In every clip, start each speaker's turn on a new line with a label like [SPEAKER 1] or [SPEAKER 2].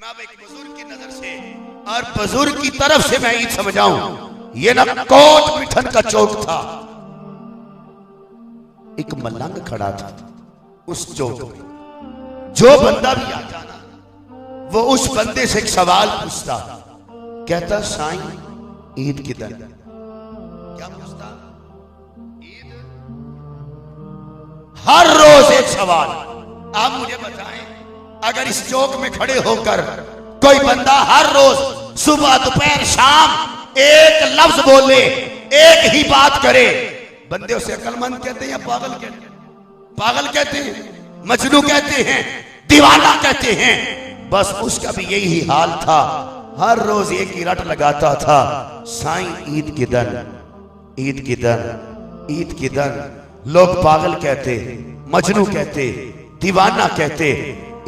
[SPEAKER 1] मैं अब एक बुजुर्ग की नजर से और बुजुर्ग की तरफ से मैं ईद समझाऊं। ये ना कोट मिठन का चौक था, एक मलंग खड़ा था उस चौक में। जो बंदा भी आ जाना वो उस बंदे से एक सवाल पूछता, कहता साईं ईद किधर? क्या पूछता? ईद। हर रोज एक सवाल। आप मुझे बताएं, अगर इस चौक में खड़े होकर कोई बंदा हर रोज सुबह दोपहर शाम एक लफ्ज बोले, एक ही बात करे, बंदे उसे अक्लमंद कहते हैं या पागल कहते हैं? पागल कहते हैं, मजनू कहते हैं, दीवाना कहते हैं। बस उसका भी यही हाल था, हर रोज एक ही रट लगाता था, साईं ईद किधर, ईद किधर, ईद किधर। लोग पागल कहते, मजनू कहते, दीवाना कहते।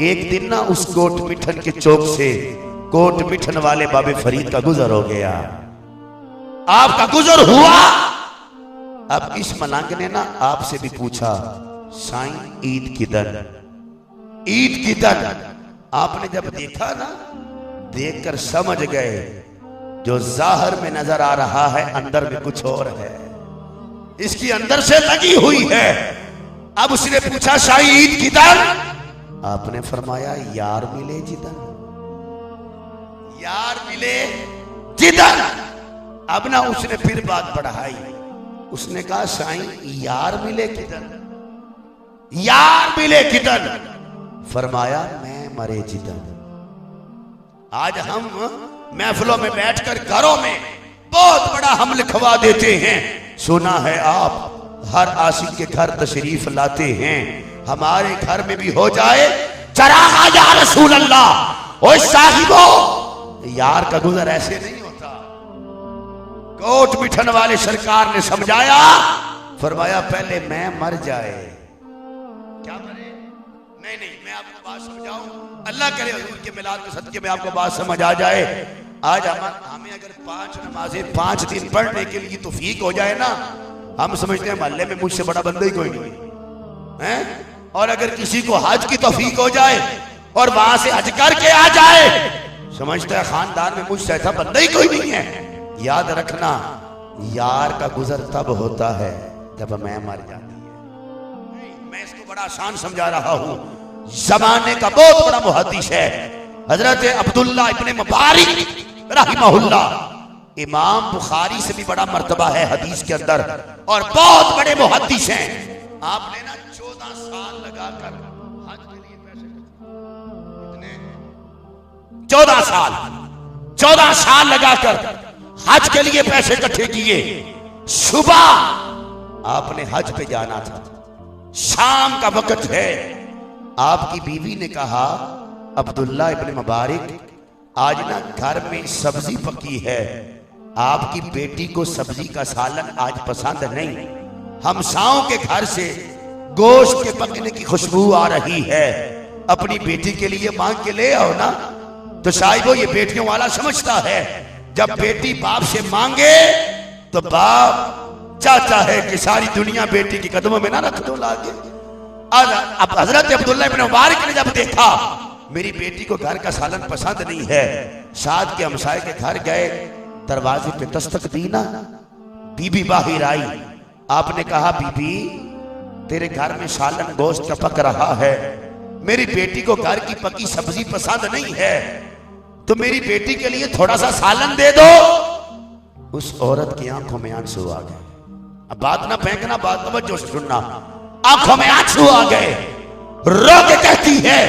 [SPEAKER 1] एक दिन ना उस कोट मिठन के चौक से कोट मिठन वाले बाबे फरीद का गुजर हो गया। आपका गुजर हुआ। अब इस मलंग ने ना आपसे भी पूछा, साईं ईद किधर, ईद किधर? आपने जब देखा ना, देखकर समझ गए जो जाहिर में नजर आ रहा है अंदर में कुछ और है, इसकी अंदर से लगी हुई है। अब उसने पूछा, साईं ईद किधर? आपने फरमाया, यार मिले जिधर, यार मिले जिधर। अब ना उसने फिर बात बढ़ाई, उसने कहा, साईं यार मिले किधर, यार मिले किधर? फरमाया, मैं मरे जिधर। आज हम महफिलों में बैठकर घरों में बहुत बड़ा हम लिखवा देते हैं। सुना है आप हर आशिक के घर तशरीफ लाते हैं, हमारे घर में भी हो जाए चरागा या रसूल अल्लाह। ओए साहिबो, यार का गुजर ऐसे नहीं होता। कोट मिठन वाले सरकार ने समझाया, फरमाया पहले मैं मर जाए। क्या मरे? नहीं नहीं, मैं आपको बात समझाऊं, अल्लाह करे हुजूर के मिलाद के सदके में आपको बात समझ आ जाए। आज हमें अगर 5 नमाजें 5 दिन पढ़ने के लिए तौफीक हो जाए ना, हम समझते हैं मोहल्ले में मुझसे बड़ा बंदा ही कोई नहीं है। और अगर किसी को हज की तौफीक हो जाए और वहां से हज करके आ जाए, समझता है खानदान में मुझसे ऐसा बंदा ही कोई नहीं है। याद रखना, यार का गुजर तब होता है जब मैं मर जाती है। मैं इसको बड़ा आसान समझा रहा हूं। जमाने का बहुत बड़ा मुहद्दिस है हजरत अब्दुल्ला इब्ने मुबारक रहमहुल्लाह। इमाम बुखारी से भी बड़ा मर्तबा है हदीस के अंदर, और बहुत बड़े मुहद्दिस हैं। आपने ना 14 साल लगाकर हज के लिए पैसे कितने? 14 साल लगाकर हज के लिए पैसे इकट्ठे किए। सुबह आपने हज पे जाना था, शाम का वक्त है। आपकी बीवी ने कहा, अब्दुल्ला इब्ने मुबारक, आज ना घर में सब्जी पकी है, आपकी बेटी को सब्जी का सालन आज पसंद नहीं। हमसाओं के घर से गोश्त के पकने की खुशबू आ रही है, अपनी बेटी के लिए मांग के ले आओ ना। तो साहिबो, ये बेटियों वाला समझता है, जब बेटी बाप से मांगे तो बाप चाहता है कि सारी दुनिया बेटी के कदमों में ना रख दो लाके। अब हजरत अब्दुल्ला इब्ने मुबारक ने जब देखा मेरी बेटी को घर का सालन पसंद नहीं है, साथ के हमसाए के घर गए, दरवाजे पे दस्तक दी ना, बीबी बाहर आई। आपने कहा, बीबी तेरे घर में सालन गोश्त का पक रहा है, मेरी बेटी को घर की पकी सब्जी पसंद नहीं है, तो मेरी बेटी के लिए थोड़ा सा सालन दे दो। उस औरत की आंखों में आंसू आ गए। अब बात ना फेंकना, बात तवज्जो से सुनना। आंखों में आंसू आ गए, रो के कहती है,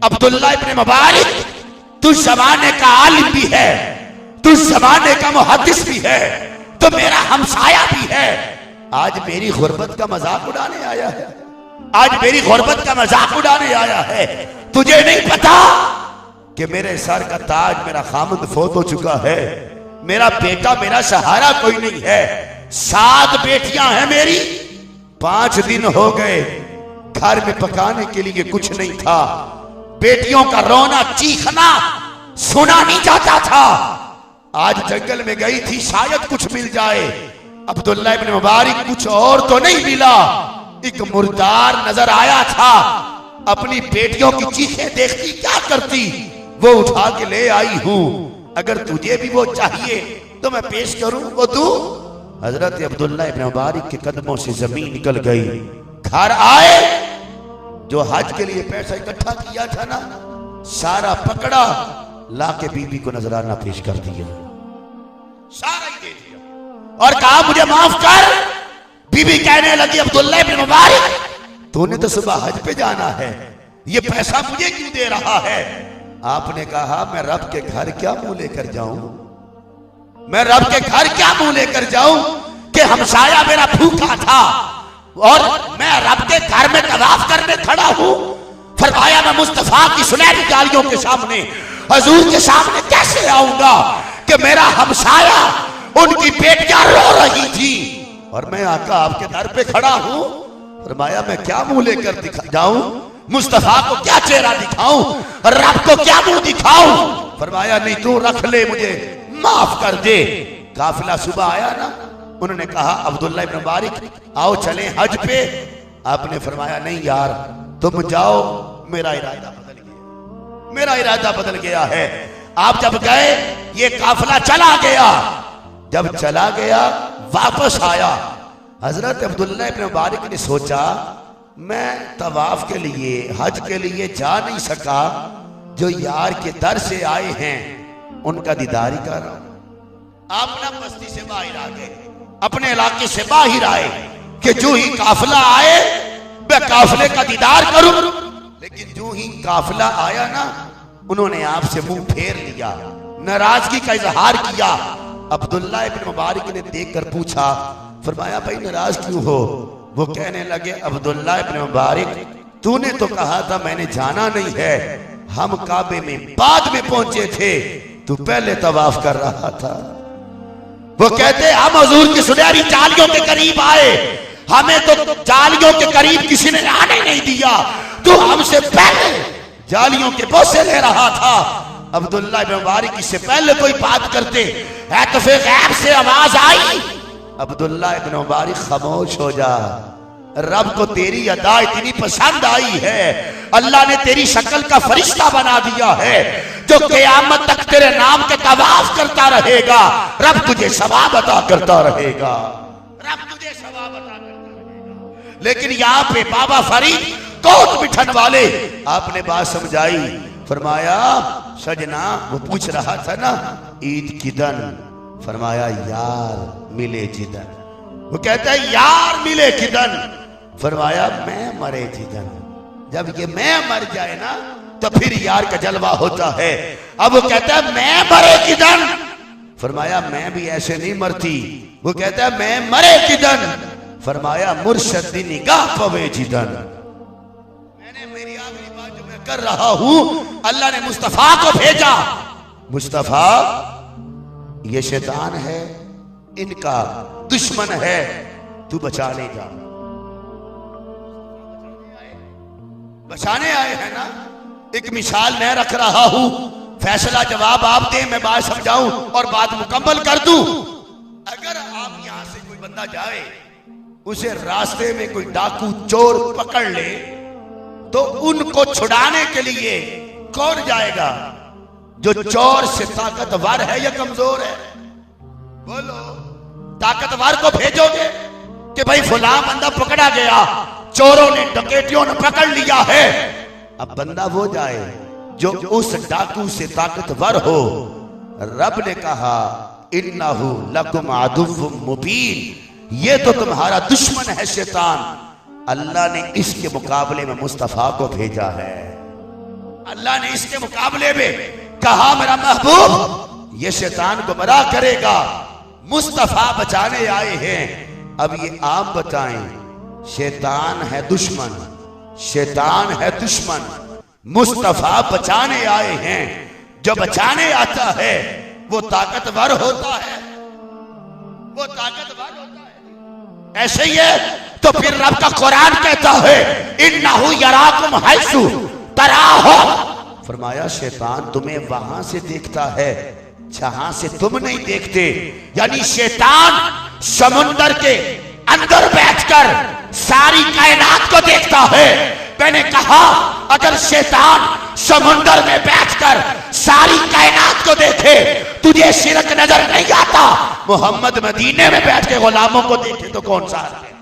[SPEAKER 1] अब्दुल्ला इब्ने मुबारक, तू जमाने का आलिम भी है, तू जमाने का मुहद्दिस भी है, तो मेरा हमसाया भी है। आज मेरी गुर्बत का मजाक उड़ाने आया है, आज मेरी गुर्बत का मजाक उड़ाने आया है। तुझे नहीं पता कि मेरे सर का ताज, मेरा खामद फौत हो चुका है, मेरा बेटा, मेरा सहारा कोई नहीं है। 7 बेटियां हैं मेरी, 5 दिन हो गए घर में पकाने के लिए कुछ नहीं था, बेटियों का रोना चीखना सुना नहीं जाता था। आज जंगल में गई थी, शायद कुछ मिल जाए। अब्दुल्ला इब्ने मुबारक, कुछ और तो नहीं मिला, एक मुर्दार नजर आया था। अपनी बेटियों की चीखें देखती क्या करती, वो उठा के ले आई हूं, अगर तुझे भी वो चाहिए तो मैं पेश करूं, वो तू। हजरत अब्दुल्ला इब्न मुबारक के कदमों से जमीन निकल गई। घर आए, जो हज के लिए पैसा इकट्ठा किया था ना, सारा पकड़ा, लाके बीबी को नजराना पेश कर दिया, सारा ही दे दिया और कहा मुझे माफ कर। बीबी कहने लगी अब्दुल्ला इब्न मुबारक, तूने तो सुबह हज पे जाना है, ये पैसा मुझे क्यों दे रहा है? आपने कहा मैं रब के घर क्या मुंह लेकर जाऊं, मैं रब के घर क्या मुंह लेकर जाऊं कि हमसाया मेरा भूखा था और मैं रब के घर में तवाफ करने खड़ा हूं। फरमाया मैं मुस्तफा की सुनहरी गालियों के सामने, हजूर के सामने कैसे आऊंगा कि मेरा हमसाया, उनकी बेटियां रो रही थी और मैं आका आपके दर पे खड़ा हूं। फरमाया मैं क्या मुंह लेकर दिखा जाऊं, मुस्तफा को क्या चेहरा दिखाऊं, रब को क्या मुंह दिखाऊं? फरमाया नहीं, तू रख ले, मुझे माफ कर दे। काफिला सुबह आया ना, उन्होंने कहा अब्दुल्ला इब्न मुबारक आओ चलें हज पे। आपने फरमाया नहीं यार तुम जाओ, मेरा इरादा बदल गया, मेरा इरादा बदल गया है। आप जब गए ये काफिला चला गया, जब चला गया वापस आया, हजरत अब्दुल्ला इब्न मुबारक ने सोचा मैं तवाफ के लिए, हज के लिए जा नहीं सका, जो यार के दर से आए हैं उनका दीदार ही कर रहा हूं। आप ना बस्ती से बाहर आ गए, अपने इलाके से बाहर आए कि जो ही काफिला आए मैं काफिले का दीदार करूं। लेकिन जो ही काफिला आया ना, उन्होंने आपसे मुंह फेर लिया, नाराजगी का इजहार किया। अब्दुल्ला इब्न मुबारक ने देखकर पूछा, फरमाया भाई नाराज क्यों हो? वो कहने लगे अब्दुल्ला इब्न मुबारक तूने तो कहा था मैंने जाना नहीं है, हम काबे में बाद में पहुंचे थे, तू पहले तवाफ कर रहा था। वो कहते हम हुजूर की सुनहरी जालियों के करीब आए, हमें तो जालियों के करीब किसी ने आने नहीं दिया, तू हमसे पहले जालियों के बोसे ले रहा था। अब्दुल्ला इब्न मुबारक इससे पहले कोई बात करते है तो फिर गैब से आवाज आई, अब्दुल्ला इब्न मुबारक खामोश हो जा, रब को तेरी अदा इतनी पसंद आई है, अल्लाह ने तेरी शक्ल का फरिश्ता बना दिया है जो क़यामत तक तेरे नाम के तवाफ करता रहेगा, रब तुझे सवाब अता करता रहेगा, रब तुझे सवाब अता करता रहेगा। लेकिन यहाँ पे बाबा फरीद कोट बिठन वाले, आपने बात समझाई, फरमाया सजना, वो पूछ रहा था ना ईद किदन, फरमाया यार मिले जिदन। वो कहता है यार मिले किदन, फरमाया मैं मरे जिदन। जब ये मैं मर जाए ना तो फिर यार का जलवा होता है। अब वो कहता है मैं मरे किदन, फरमाया मैं भी ऐसे नहीं मरती। वो कहता है मैं मरे किदन, फरमाया मुर्शद दी निगाह पवे जिदन। मैंने मेरी आखिरी बात जो मैं कर रहा हूं, अल्लाह ने मुस्तफा को भेजा। मुस्तफा ये शैतान है, इनका दुश्मन है, तू बचा ले जा। बचाने आए हैं ना, एक मिसाल मैं रख रहा हूं, फैसला जवाब आप दें, मैं बात समझाऊं और बात मुकम्मल कर दूं। अगर आप यहां से कोई बंदा जाए, उसे रास्ते में कोई डाकू चोर पकड़ ले, तो उनको छुड़ाने के लिए कौन जाएगा? जो चोर से ताकतवर है या कमजोर है? बोलो, ताकतवर को भेजोगे कि भाई फलां बंदा पकड़ा गया, चोरों ने डकैतियों ने पकड़ लिया है। अब बंदा वो जाए जो उस डाकू से ताकतवर हो। रब ने कहा इन्नहु लकुम अदुव्वुम मुबीन, ये तो तुम्हारा दुश्मन है शैतान। अल्लाह ने इसके मुकाबले में मुस्तफा को भेजा है। अल्लाह ने इसके मुकाबले में कहा मेरा महबूब ये शैतान गुमराह करेगा, मुस्तफा बचाने आए हैं। अब ये आप बताएं, शैतान है दुश्मन, शैतान है दुश्मन, मुस्तफा बचाने आए हैं। जो बचाने आता है वो ताकतवर होता है, वो ताकतवर होता है। ऐसे ही है तो फिर रब का कुरान कहता है इन्नहु यराकुम हैसु तराहुम, फरमाया शैतान तुम्हें वहां से देखता है जहां से तुम नहीं देखते। यानी शैतान समुंदर के अंदर बैठकर सारी कायनात को देखता है। मैंने कहा अगर शैतान समुंदर में बैठकर सारी कायनात को देखे, तुझे शिरक नजर नहीं आता। मोहम्मद मदीने में बैठ के गुलामों को देखे तो कौन सा है?